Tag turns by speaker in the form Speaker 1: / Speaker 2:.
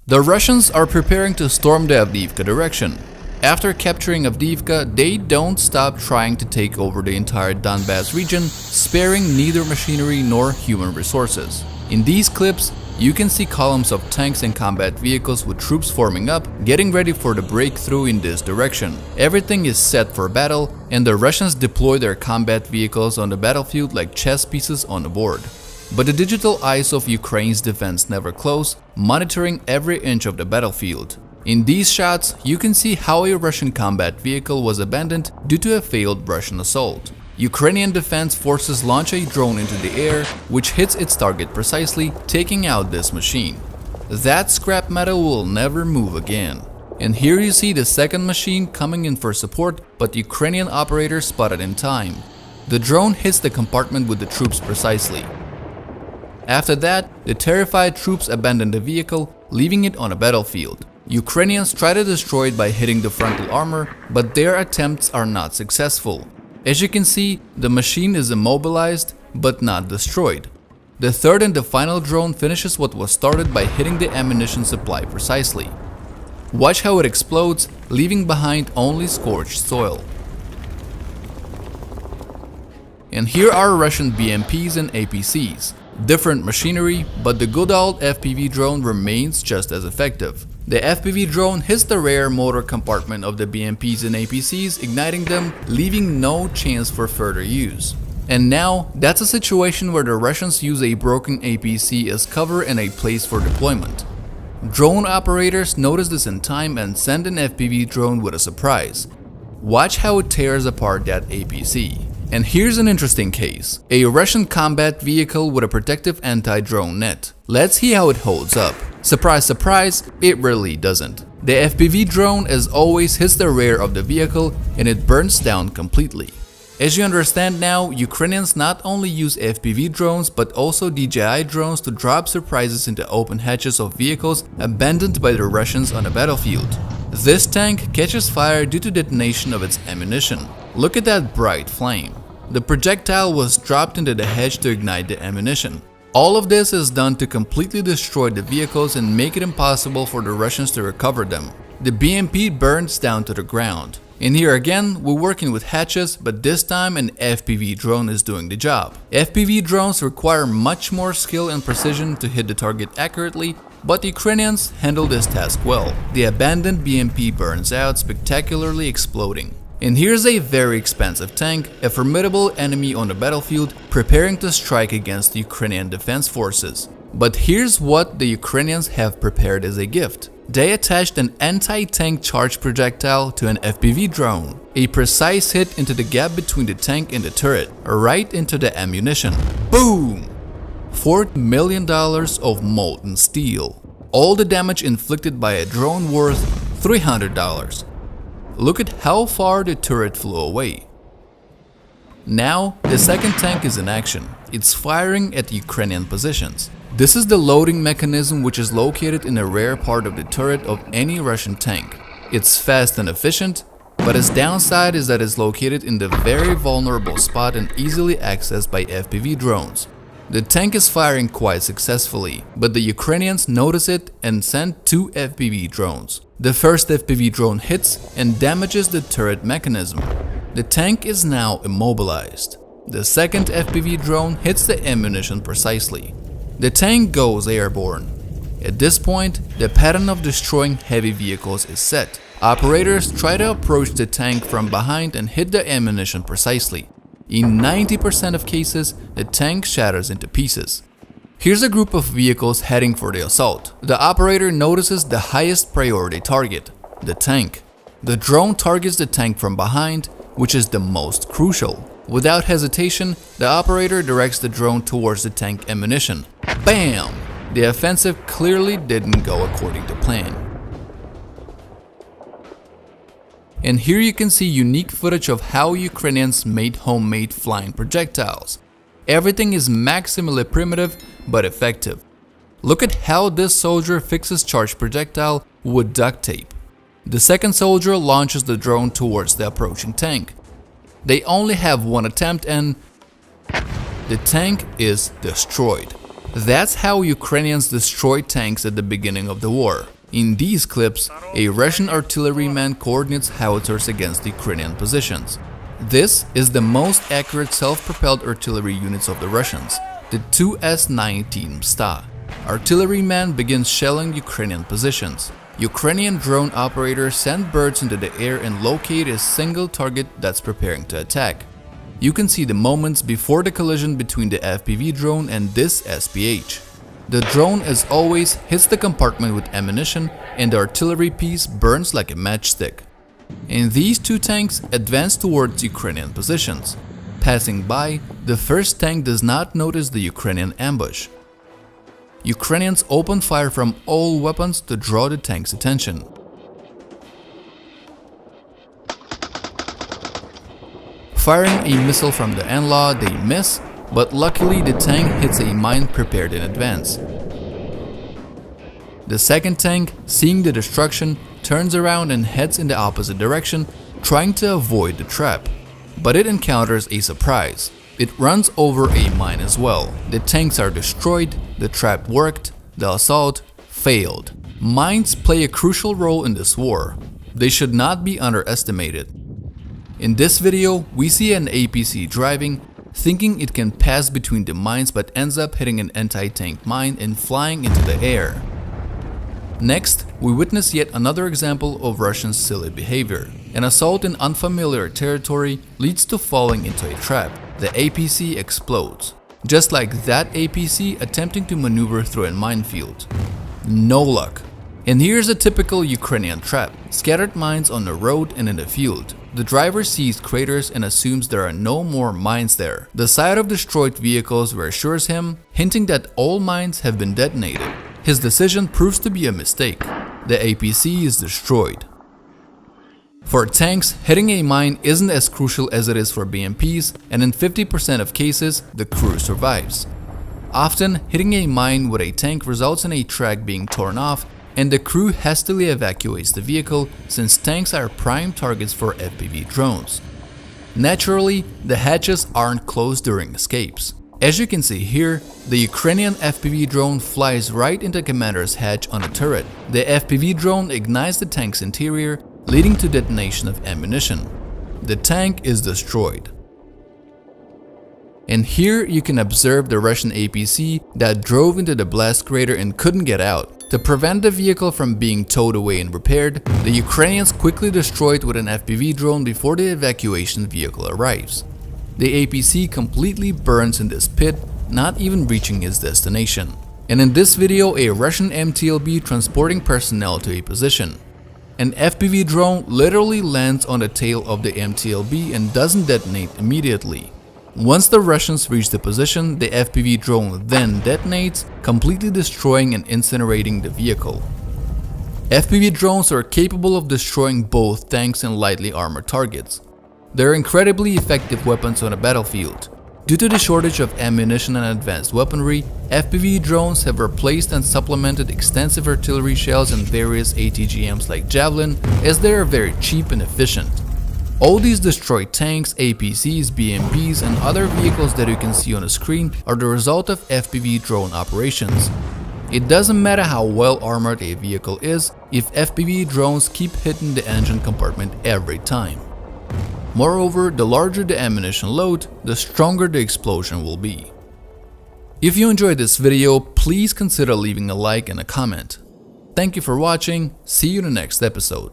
Speaker 1: The Russians are preparing to storm the Avdiivka direction. After capturing Avdiivka, they don't stop trying to take over the entire Donbass region, sparing neither machinery nor human resources. In these clips, you can see columns of tanks and combat vehicles with troops forming up, getting ready for the breakthrough in this direction. Everything is set for battle, and the Russians deploy their combat vehicles on the battlefield like chess pieces on a board. But the digital eyes of Ukraine's defense never close, monitoring every inch of the battlefield. In these shots, you can see how a Russian combat vehicle was abandoned due to a failed Russian assault. Ukrainian defense forces launch a drone into the air, which hits its target precisely, taking out this machine. That scrap metal will never move again. And here you see the second machine coming in for support, but the Ukrainian operator spotted in time. The drone hits the compartment with the troops precisely. After that, the terrified troops abandon the vehicle, leaving it on a battlefield. Ukrainians try to destroy it by hitting the frontal armor, but their attempts are not successful. As you can see, the machine is immobilized, but not destroyed. The third and the final drone finishes what was started by hitting the ammunition supply precisely. Watch how it explodes, leaving behind only scorched soil. And here are Russian BMPs and APCs. Different machinery, but the good old FPV drone remains just as effective. The FPV drone hits the rear motor compartment of the BMPs and APCs, igniting them, leaving no chance for further use. And now, that's a situation where the Russians use a broken APC as cover and a place for deployment. Drone operators notice this in time and send an FPV drone with a surprise. Watch how it tears apart that APC. And here's an interesting case. A Russian combat vehicle with a protective anti-drone net. Let's see how it holds up. Surprise, surprise, it really doesn't. The FPV drone as always hits the rear of the vehicle and it burns down completely. As you understand now, Ukrainians not only use FPV drones but also DJI drones to drop surprises into open hatches of vehicles abandoned by the Russians on a battlefield. This tank catches fire due to detonation of its ammunition. Look at that bright flame. The projectile was dropped into the hedge to ignite the ammunition. All of this is done to completely destroy the vehicles and make it impossible for the Russians to recover them. The BMP burns down to the ground. And here again, we're working with hatches, but this time an FPV drone is doing the job. FPV drones require much more skill and precision to hit the target accurately, but the Ukrainians handle this task well. The abandoned BMP burns out, spectacularly exploding. And here's a very expensive tank, a formidable enemy on the battlefield, preparing to strike against the Ukrainian defense forces. But here's what the Ukrainians have prepared as a gift. They attached an anti-tank charge projectile to an FPV drone. A precise hit into the gap between the tank and the turret, right into the ammunition. Boom! $4 million of molten steel. All the damage inflicted by a drone worth $300. Look at how far the turret flew away. Now, the second tank is in action. It's firing at Ukrainian positions. This is the loading mechanism which is located in the rear part of the turret of any Russian tank. It's fast and efficient, but its downside is that it's located in the very vulnerable spot and easily accessed by FPV drones. The tank is firing quite successfully, but the Ukrainians notice it and send 2 FPV drones. The first FPV drone hits and damages the turret mechanism. The tank is now immobilized. The second FPV drone hits the ammunition precisely. The tank goes airborne. At this point, the pattern of destroying heavy vehicles is set. Operators try to approach the tank from behind and hit the ammunition precisely. In 90% of cases, the tank shatters into pieces. Here's a group of vehicles heading for the assault. The operator notices the highest priority target, the tank. The drone targets the tank from behind, which is the most crucial. Without hesitation, the operator directs the drone towards the tank ammunition. Bam! The offensive clearly didn't go according to plan. And here you can see unique footage of how Ukrainians made homemade flying projectiles. Everything is maximally primitive but effective. Look at how this soldier fixes charged projectile with duct tape. The second soldier launches the drone towards the approaching tank. They only have one attempt and the tank is destroyed. That's how Ukrainians destroyed tanks at the beginning of the war. In these clips, a Russian artilleryman coordinates howitzers against Ukrainian positions. This is the most accurate self-propelled artillery units of the Russians, the 2S-19 MSTA. Artilleryman begins shelling Ukrainian positions. Ukrainian drone operators send birds into the air and locate a single target that's preparing to attack. You can see the moments before the collision between the FPV drone and this SPH. The drone, as always, hits the compartment with ammunition and the artillery piece burns like a matchstick. And these two tanks advance towards Ukrainian positions. Passing by, the first tank does not notice the Ukrainian ambush. Ukrainians open fire from all weapons to draw the tank's attention. Firing a missile from the NLAWS, they miss, but luckily the tank hits a mine prepared in advance. The second tank, seeing the destruction, turns around and heads in the opposite direction, trying to avoid the trap. But it encounters a surprise. It runs over a mine as well. The tanks are destroyed, the trap worked, the assault failed. Mines play a crucial role in this war. They should not be underestimated. In this video, we see an APC driving, thinking it can pass between the mines but ends up hitting an anti-tank mine and flying into the air. Next, we witness yet another example of Russian silly behavior. An assault in unfamiliar territory leads to falling into a trap. The APC explodes, just like that APC attempting to maneuver through a minefield. No luck. And here's a typical Ukrainian trap: scattered mines on the road and in the field. The driver sees craters and assumes there are no more mines there. The sight of destroyed vehicles reassures him, hinting that all mines have been detonated. His decision proves to be a mistake. The APC is destroyed. For tanks, hitting a mine isn't as crucial as it is for BMPs, and in 50% of cases, the crew survives. Often, hitting a mine with a tank results in a track being torn off, and the crew hastily evacuates the vehicle since tanks are prime targets for FPV drones. Naturally, the hatches aren't closed during escapes. As you can see here, the Ukrainian FPV drone flies right into commander's hatch on a turret. The FPV drone ignites the tank's interior, leading to detonation of ammunition. The tank is destroyed. And here you can observe the Russian APC that drove into the blast crater and couldn't get out. To prevent the vehicle from being towed away and repaired, the Ukrainians quickly destroy it with an FPV drone before the evacuation vehicle arrives. The APC completely burns in this pit, not even reaching its destination. And in this video, a Russian MTLB transporting personnel to a position. An FPV drone literally lands on the tail of the MTLB and doesn't detonate immediately. Once the Russians reach the position, the FPV drone then detonates, completely destroying and incinerating the vehicle. FPV drones are capable of destroying both tanks and lightly armored targets. They're incredibly effective weapons on a battlefield. Due to the shortage of ammunition and advanced weaponry, FPV drones have replaced and supplemented extensive artillery shells and various ATGMs like Javelin, as they are very cheap and efficient. All these destroyed tanks, APCs, BMPs, and other vehicles that you can see on the screen are the result of FPV drone operations. It doesn't matter how well armored a vehicle is if FPV drones keep hitting the engine compartment every time. Moreover, the larger the ammunition load, the stronger the explosion will be. If you enjoyed this video, please consider leaving a like and a comment. Thank you for watching, see you in the next episode.